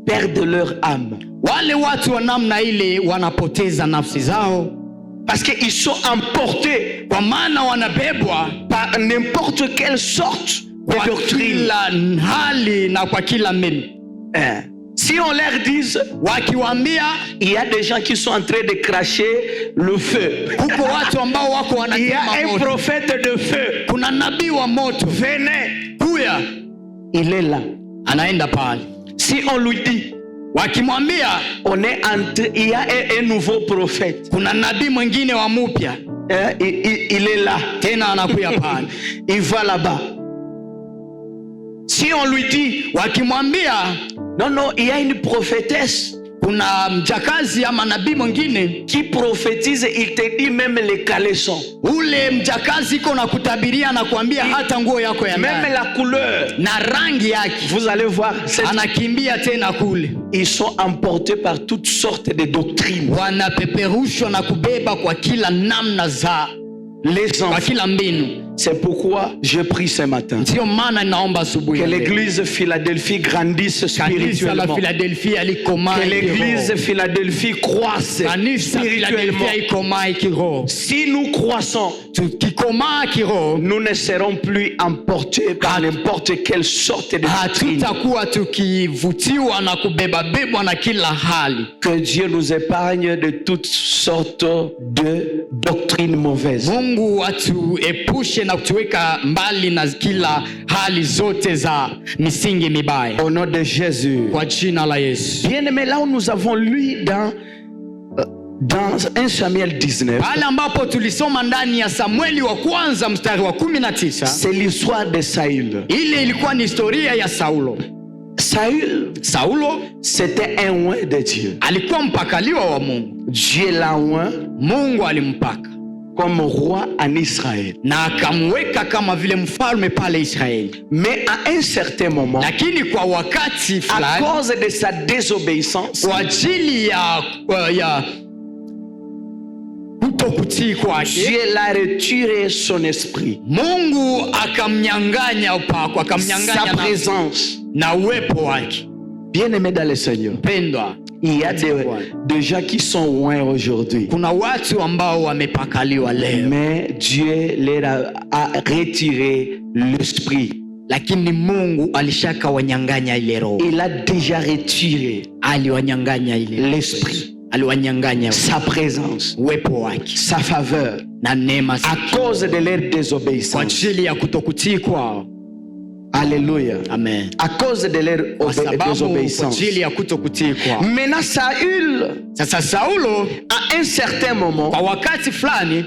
perdent leur âme Wale watu wa namna ile wanapoteza nafsi zao parce qu'ils sont emportés kwa maana wanabebwa par n'importe quelle sorte de kwa doctrine. kila hali na kwa kila mbinu. Si on leur dit, Wakiwaambia il y a des gens qui sont en train de cracher le feu. huko watu ambao wako Il y a wanatema un moto. prophète de feu. Kuna nabii wa moto, Venez. huya Il est là. anaenda pale. Si on lui dit, Wakimwambia il y a un nouveau prophète. kuna nabii mwingine wa mupya, Il est là. tena anakuya pale. Il va là-bas. Si on lui dit, Wakimwambia non, il y a une prophétesse kuna mjakazi ama nabii mwingine, qui prophétise, il te dit même les caleçons, ule mjakazi iko na kutabiria na kuambia hata nguo yako ya même ndani la couleur. na rangi yake. Vous allez voir, Anakimbia tena kule, ils sont emportés par toutes sortes de doctrines. wanapeperushwa na kubeba kwa kila namna za Les kwa enfants. kila mbinu. C'est pourquoi je prie ce matin Ndio maana naomba asubuhi que ya leo, l'église Philadelphie grandisse kanisa la spirituellement. Philadelphia likomae Que l'église kiroho. Philadelphie croisse Kanisa spirituellement. Philadelphia ikomae kiroho. Si nous croissons, Tukikomaa kiroho, nous ne serons plus emportés par n'importe quelle sorte de doctrine. hatutakuwa tukivutiwa na kubebabebwa na kila hali. Que Dieu nous épargne de toutes sortes de doctrines mauvaises. Mungu atuepushe na kutuweka mbali na kila hali zote za misingi mibaya Au nom de Jésus. kwa jina la Yesu. Bien aimé, là où nous avons lu dans 1 Samuel 19, Pale ambapo tulisoma ndani ya Samueli wa kwanza mstari wa 19, c'est l'histoire de Saül. ile ilikuwa ni historia ya Saulo. Saulo C'était un oint de Dieu. alikuwa mpakaliwa wa Mungu. Dieu l'a oint Mungu alimpaka comme roi en Israël. na akamweka kama vile mfalme pale Israeli. Mais à un certain moment, Lakini kwa wakati à fulani, cause de sa désobéissance, kwa ajili ya kutokutii kwake, Dieu l'a retiré son esprit, Mungu akamnyang'anya upako, sa akamnyang'anya présence. na uwepo wake. Bien-aimé dans le Seigneur, Pendwa, il y a des gens qui sont loin aujourd'hui. kuna watu ambao wamepakaliwa leo, Mais Dieu leur a retiré l'esprit. lakini Mungu alishaka wanyang'anya ile roho. Il a déjà retiré Aliwanyang'anya ile l'esprit, aliwanyang'anya sa présence, uwepo wake sa faveur, na neema à cause de leur kwa désobéissance. ajili ya kutokutii kwao. Alléluia. Amen. À cause de leur Kwa sababu kwa désobéissance. ajili ya kutokutii kwao. Maintenant, Saül, Sasa Saulo à un certain moment, kwa wakati fulani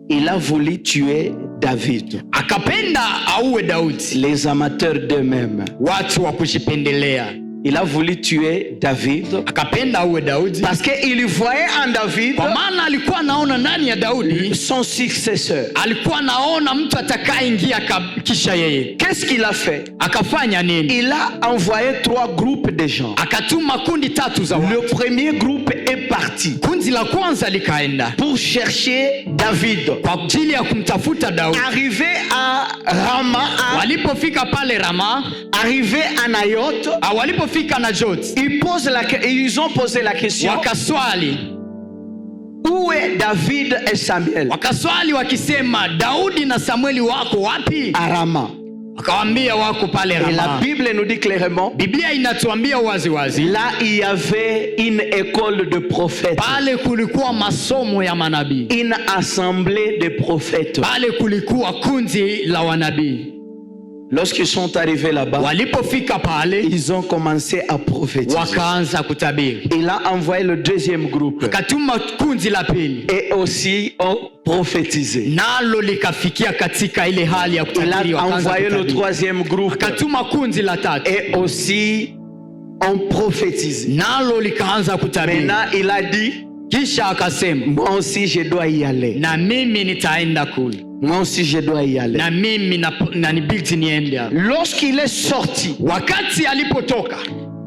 il a voulu tuer David. Akapenda auwe Daudi. Les amateurs d'eux-mêmes. Watu wa kujipendelea. Il a voulu tuer David. Akapenda auwe Daudi. Parce qu'il voyait en David. Kwa maana alikuwa naona ndani ya Daudi son successeur. Alikuwa naona mtu atakayeingia kisha yeye. Qu'est-ce qu'il a fait? Akafanya nini? Il a envoyé 3 groupes de gens. Akatuma kundi 3 za watu. Le premier groupe est parti. Kundi la kwanza likaenda pour chercher David. Kwa ajili ya kumtafuta Daudi. Arrivé à Rama. Walipofika pale Rama. Arrivé à Nayoth. Walipofika Nayoth. Ils ont posé la question. Wakaswali. Où est David et Samuel? Wakaswali wakisema Daudi na Samueli wako wapi? À Rama. Akawaambia wako pale Rama. Et la Bible nous dit clairement. Biblia inatuambia wazi wazi. Là il y avait une école de prophètes. Pale kulikuwa masomo ya manabii. Une assemblée de prophètes. Pale kulikuwa kundi la wanabii. Lorsqu'ils sont arrivés là-bas, walipofika pale, ils ont commencé à prophétiser. Wakaanza kutabiri. Il a envoyé le deuxième groupe. Akatuma kundi la pili. Et aussi ont prophétisé. Nalo likafikia katika ile hali ya kutabiri. Il a envoyé le troisième groupe. Akatuma kundi la tatu. Et aussi ont prophétisé. Nalo likaanza kutabiri. Maintenant il a dit, kisha akasema, moi aussi je dois y aller. Na mimi nitaenda kule. Moi aussi je dois y aller. Na mimi na nibidi niende. Lorsqu'il est sorti, wakati alipotoka,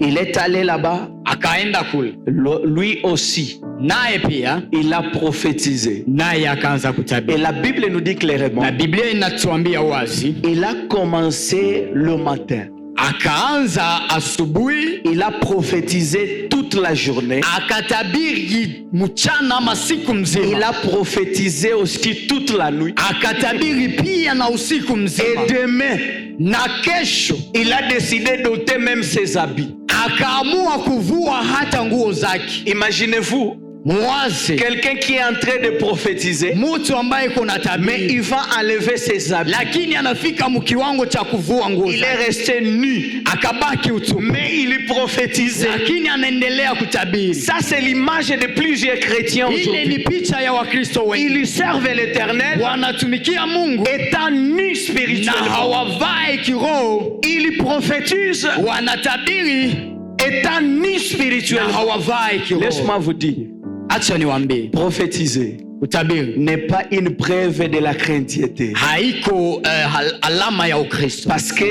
il est allé là-bas, akaenda kule. Lui aussi, naye pia, il a prophétisé. Naye akaanza kutabiri. Et la Bible nous dit clairement, na Biblia inatuambia wazi, il a commencé le matin. Akaanza asubuhi, il a prophétisé toute la journée. Akatabiri mchana ama siku mzima. Il a prophétisé aussi toute la nuit. Akatabiri pia na usiku mzima. Et demain, na kesho, il a décidé d'ôter même ses habits. Akaamua kuvua hata nguo zake. Imaginez-vous, Mwaze, quelqu'un qui est en train de prophétiser, mtu ambaye kuna tabiri, mais il va enlever ses habits. Lakini anafika mkiwango cha kuvua nguo zake. Il est resté nu, akabaki utupu. Mais il prophétisait. Lakini anaendelea kutabiri. Ça c'est l'image de plusieurs chrétiens aujourd'hui. Ile ni picha ya Wakristo wengi. Ils servent l'Éternel, wanatumikia Mungu, étant nus spirituellement. Na hawavai kiroho. Ils prophétisent, wanatabiri, étant nus spirituellement. Na hawavai kiroho. Laisse-moi vous dire, acha niwaambie, prophétiser utabiri n'est pas une preuve de la chrétienté. Haiko alama ya Ukristo. Parce que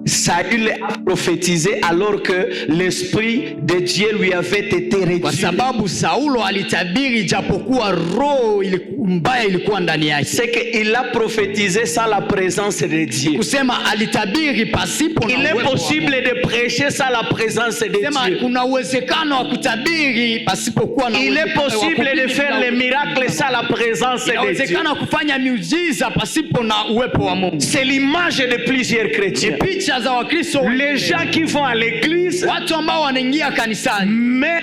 Saül a prophétisé alors que l'esprit de Dieu lui avait été réduit. Kwa sababu Saulo alitabiri japokuwa roho mbaya ilikuwa ndani yake. C'est que il a prophétisé sans la présence de Dieu. Kusema alitabiri pasipo na uwepo. Il est possible de prêcher sans la présence de Dieu. Kuna uwezekano wa kutabiri pasipokuwa na uwepo. Il est possible de faire les miracles sans la présence de Dieu. Inawezekana kufanya miujiza pasipo na uwepo wa Mungu. C'est l'image de plusieurs chrétiens. Les gens qui vont à l'église, watu ambao wanaingia kanisani, mais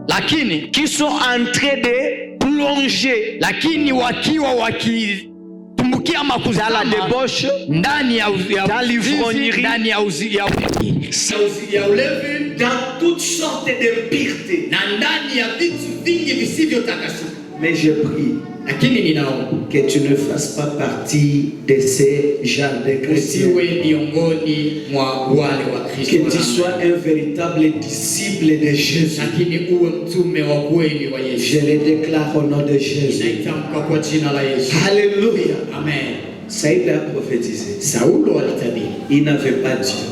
lakini qui sont en train de plonger, lakini wakiwa wakitumbukia makuzama, dans la débauche, ndani ya dans l'ivrognerie, ndani ya ulevi, dans toutes sortes d'impuretés, na ndani ya vitu vingi visivyotakasika. Mais je prie que tu ne fasses pas partie de ces genres de chrétiens. Que tu sois un véritable disciple de Jésus. Je le déclare au nom de Jésus. Alléluia. Amen. Saül a prophétisé. Il n'avait pas Dieu.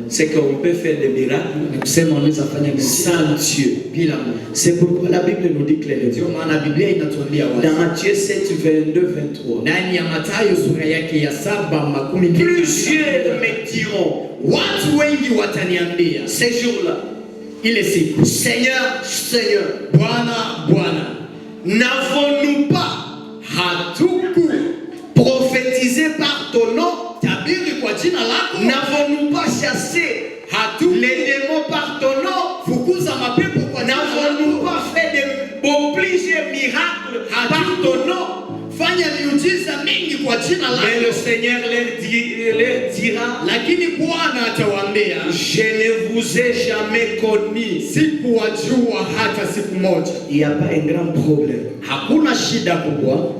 C'est qu'on peut faire des miracles sans Dieu. C'est pourquoi la Bible nous dit clairement dans Matthieu 7, 22, 23, plusieurs me diront ces jours-là, Seigneur, Seigneur, n'avons-nous pas prophétisé par ton nom? N'avons-nous pas chassé les démons par ton nom? N'avons-nous pas fait de plusieurs miracles par ton nom? Tutafanya miujiza mingi kwa jina lako. Mais le Seigneur leur dira, lakini Bwana atawaambia, je ne vous ai jamais connu. Sikuwajua hata siku moja. Il n'y a pas un grand problème. Hakuna shida kubwa.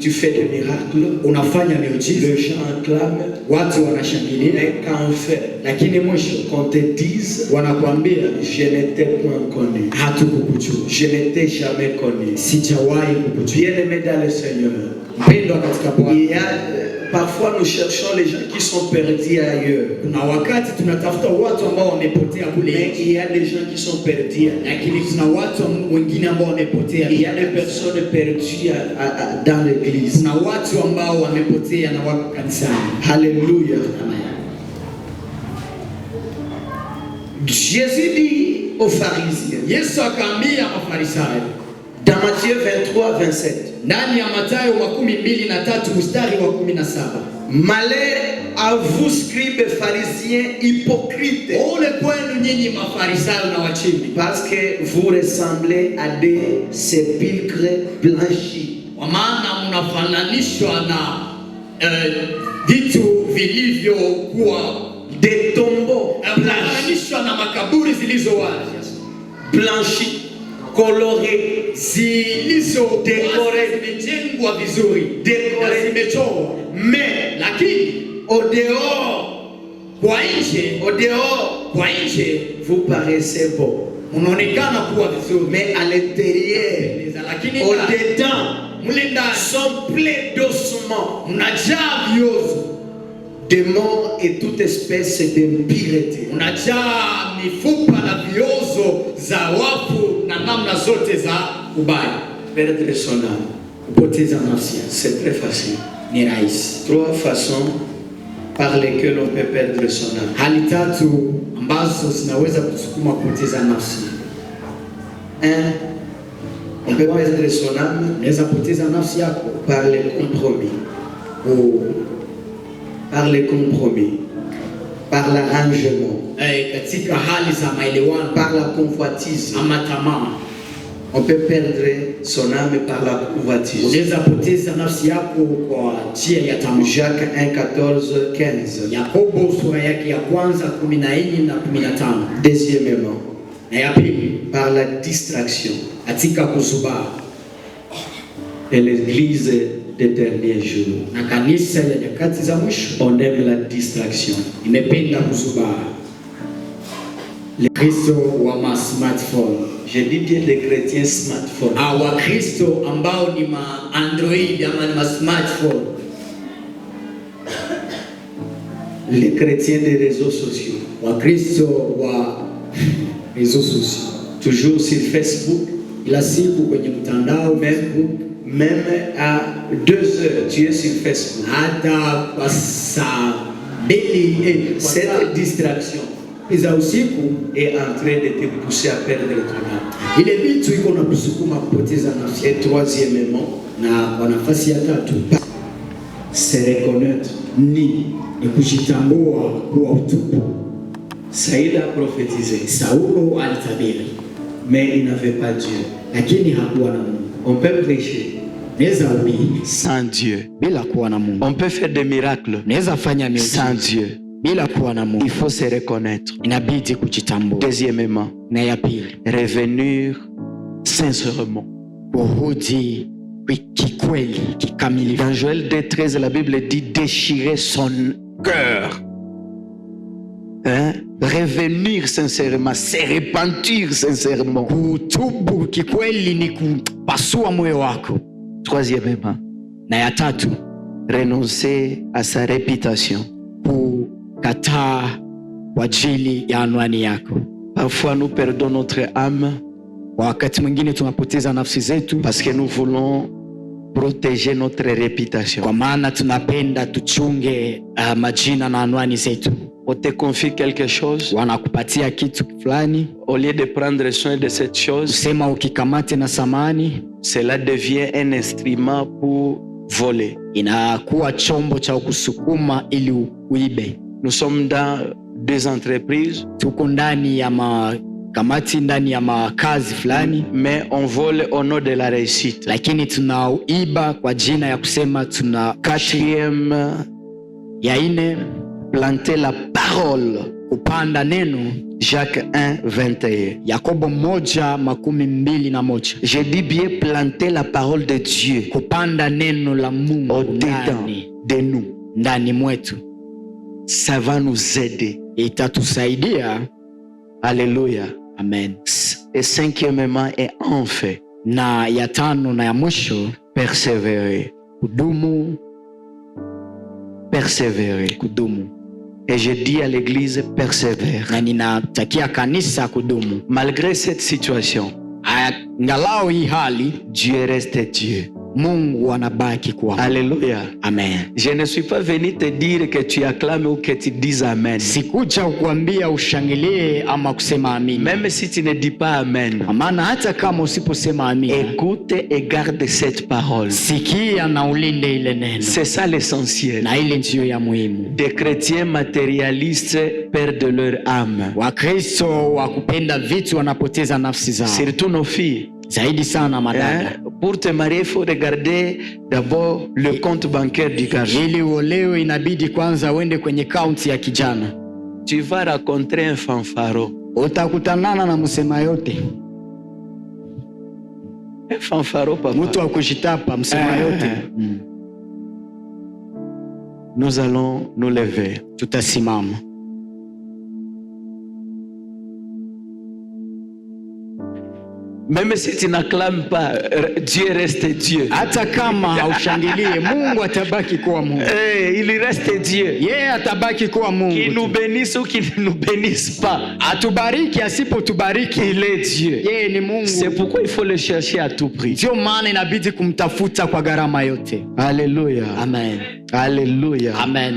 Tu fais des miracles, unafanya miujiza, les gens acclament, watu wanashangilia, mais quand on fait, lakini mwisho qu'on te dise, wanakuambia, je n'étais point connu, hatukukujua, je n'étais jamais connu. sijawahi kukujua. Bien-aimé dans le Seigneur, Mpendwa katika Bwana, il y a parfois nous cherchons les gens qui sont perdus ailleurs. kuna wakati tunatafuta watu ambao wamepotea kule, Mais il y a des gens qui sont perdus, lakini kuna watu wengine ambao wamepotea. il y a des personnes perdues dans l'église. Kuna watu ambao wamepotea na wako kanisani. Alléluia. Amen. Jésus dit aux pharisiens, Yesu akaambia Mafarisayo dans Matthieu 23-27, ndani ya Mathayo 23 mstari wa 17, malheur à vous scribes pharisiens hypocrites, ole kwenu nyinyi Mafarisayo na wachimbi, parce que vous ressemblez à des sépulcres blanchis. kwa maana mnafananishwa na vitu vilivyokuwa Des tombeaux mnafananishwa na makaburi zilizo wazi, blanchis, colorés, zilizo Decoré. zimejengwa vizuri, Decoré. na zimechorwa, mais lakini au dehors, kwa nje vous paraissez beau, unaonekana kuwa vizuri, mais à l'intérieur, lakini au dedans, mle ndani sont pleins d'ossements, mnajaa viozo, de mort et toute espèce d'impureté. unajaa mifupa na viozo za wafu na namna zote za ubaya. Perdre son âme, Kupoteza nafsi c'est très facile. ni rahisi. 3 façons par lesquelles on peut perdre son âme. Hali tatu ambazo zinaweza kusukuma kupoteza nafsi. 1. On peut perdre son âme Unaweza kupoteza nafsi yako par les compromis. Par les compromis. Par l'arrangement. katika hali za maelewano, Par la convoitise. ama tamaa. On peut perdre son âme par la convoitise. Unaweza kupoteza nafsi yako kwa njia ya tamaa. Jacques 1:14-15. Yakobo sura yake ya kwanza 14 na 15. Deuxièmement, Na ya pili, par la distraction. katika kuzubaa. Et l'église des derniers jours, Na kanisa ya nyakati za mwisho on aime la distraction. imependa kuzubaa. Kristo wa smartphone, Je dis bien les chrétiens smartphone. Wakristo ambao ni ma Android ama ni ma smartphone, Les chrétiens des réseaux sociaux. Wakristo wa reseaux sociaux, Toujours sur Facebook. ila siku kwenye mtandao Facebook, Même à 2 heures, tu es sur Facebook. hata kwa saa 2 Cette distraction za usiku, est en train de te pousser à perdre ton âme. ile vitu iko na kusukuma kupoteza nafsi. Et troisièmement, Na kwa nafasi ya tatu c'est reconnaître. ni kujitambua kuwa utupu. Saïd a prophétisé, Saulo alitabiri, mais il n'avait pas Dieu. lakini hakuwa na Mungu. On peut prêcher Naweza ubiri sans Dieu. bila kuwa na Mungu. On peut faire des miracles Naweza fanya sans miujiza Dieu. bila kuwa na Mungu. Il faut se reconnaître. Inabidi kujitambua. Deuxièmement, Na ya pili, revenir sincèrement. kurudi kikweli, kikamilifu. Dans Joël 2:13, la Bible dit déchirer son cœur. Hein? Revenir sincèrement, se repentir sincèrement. Kutubu kikweli ni kupasua moyo wako. Troisièmement, Na ya tatu, renoncer à sa réputation. kukataa kwa ajili ya anwani yako. Parfois, nous perdons notre âme Kwa wakati mwingine tunapoteza nafsi zetu parce que nous voulons protéger notre réputation. kwa maana tunapenda tuchunge majina na anwani zetu. On te confie quelque chose, Wanakupatia kitu fulani, au lieu de prendre soin de cette chose, usema ukikamate na samani, cela devient un instrument pour voler. inakuwa chombo cha kusukuma ili uibe. Nous sommes dans des entreprises, Tuko ndani ya kamati ndani ya makazi fulani, mais on vole au nom de la réussite. lakini tunaiba kwa jina ya kusema tuna. Quatrième, Ya ine, planter la parole. kupanda neno. Jacques 1:21. Yakobo 1:21. Je dis bien planter la parole de Dieu Kupanda neno la Mungu au-dedans de nous. ndani mwetu. Ça va nous aider. Itatusaidia. Alléluia. Amen. Et cinquièmement et enfin, Na ya tano na ya mwisho, persévérer. kudumu. Persévérer. Kudumu. Et je dis à l'église, persévère. Na ninatakia kanisa kudumu. Malgré cette situation, Angalau hii hali, Dieu reste Dieu. Mungu anabaki kuwa. Alléluia. Amen. Je ne suis pas venu te dire que tu acclames ou que tu dises Amen. Sikuja kukuambia ushangilie ama kusema amina. Même si tu ne dis pas Amen, Maana hata kama usiposema amina, écoute et garde cette parole. sikia na ulinde ile neno. C'est ça l'essentiel. Na ile ndiyo ya muhimu. Des chrétiens matérialistes perdent leur âme. Wakristo wa kupenda vitu wanapoteza nafsi zao. Surtout nos filles. Zaidi sana madada. Pour te marier, il faut regarder d'abord le compte bancaire du garçon. Ili uolewe inabidi kwanza uende kwenye kaunti ya kijana. Tu vas rencontrer un fanfaro. Utakutanana na msema yote. Un fanfaro, papa. Mtu wa kujitapa msema yote. Nous allons nous lever. Tutasimama. Même si tu n'acclames pas, Dieu reste Dieu. Hata kama haushangilie, Mungu atabaki kuwa Mungu. Il reste Dieu. Yeye atabaki kuwa Mungu. Qu'il nous bénisse ou qu'il ne nous bénisse pas. Atubariki asipotubariki, Il est Dieu. yeye ni Mungu. C'est pourquoi il faut le chercher à tout prix. Ndio maana inabidi kumtafuta kwa gharama yote. Alléluia. Amen. Alléluia. Amen.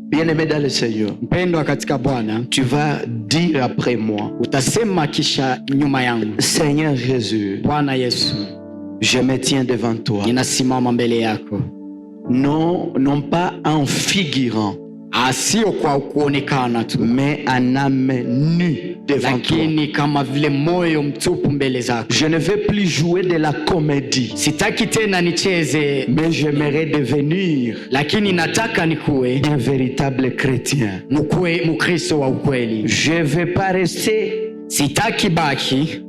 Bien-aimé dans le Seigneur, Mpendwa katika Bwana, tu vas dire après moi, utasema kisha nyuma yangu, Seigneur Jésus, Bwana Yesu, je me tiens devant toi. ninasimama mbele yako. Non pas en figurant, Sio kwa kuonekana tu, mais en âme nue devant toi. lakini kama vile moyo mtupu mbele zako. Je ne veux plus jouer de la comédie, Sitaki tena nicheze, mais j'aimerais devenir lakini nataka nikuwe un véritable chrétien. Mkristo wa ukweli. Je ne veux pas rester Sitaki baki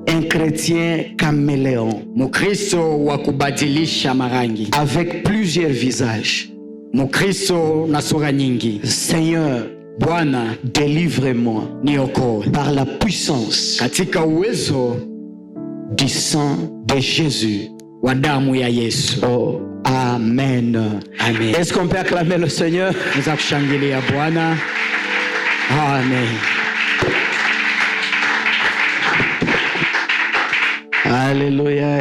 un chrétien caméléon Mkristo wa kubadilisha marangi, avec plusieurs visages. Mkristo na sura nyingi. Seigneur, Bwana, délivre-moi niokoe par la puissance katika uwezo du sang de Jésus. wa damu ya Yesu. Oh, Amen. Amen. Est-ce qu'on peut acclamer le Seigneur? Naweza kushangilia Bwana. Amen. Alléluia.